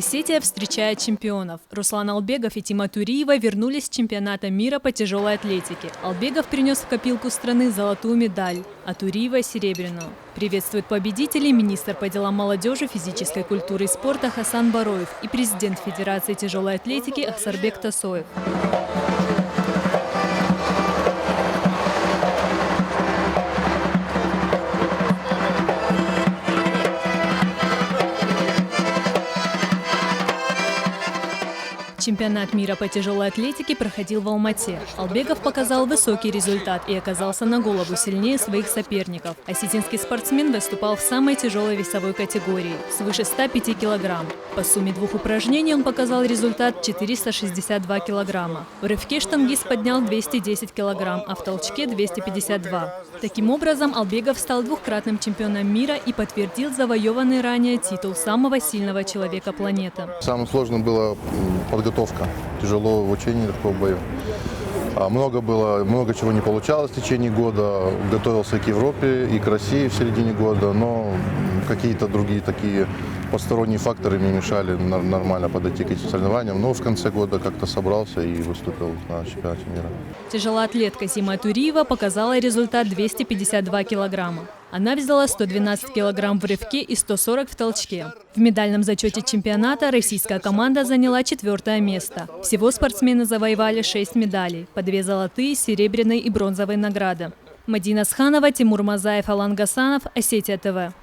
Осетия встречает чемпионов. Руслан Албегов и Тима Туриева вернулись с чемпионата мира по тяжелой атлетике. Албегов принес в копилку страны золотую медаль, а Туриева – серебряную. Приветствует победителей министр по делам молодежи, физической культуры и спорта Хасан Бароев и президент Федерации тяжелой атлетики Ахсарбек Тасоев. Чемпионат мира по тяжелой атлетике проходил в Алмате. Албегов показал высокий результат и оказался на голову сильнее своих соперников. Осетинский спортсмен выступал в самой тяжелой весовой категории – свыше 105 килограмм. По сумме двух упражнений он показал результат 462 килограмма. В рывке штангист поднял 210 килограмм, а в толчке – 252. Таким образом, Албегов стал двукратным чемпионом мира и подтвердил завоеванный ранее титул самого сильного человека планеты. Самое сложное было подготовка. Тяжело в учении, легко в бою. Много чего не получалось в течение года. Готовился и к Европе, и к России в середине года, но какие-то другие такие посторонние факторы мне мешали нормально подойти к этим соревнованиям. Но в конце года как-то собрался и выступил на чемпионате мира. Тяжелоатлетка Тима Туриева показала результат 252 килограмма. Она взяла 112 килограмм в рывке и 140 в толчке. В медальном зачете чемпионата российская команда заняла 4-е место. Всего спортсмены завоевали 6 медалей, по 2 золотые, серебряные и бронзовые награды. Мадина Сханова, Тимур Мазаев, Алан Гасанов, Осетия ТВ.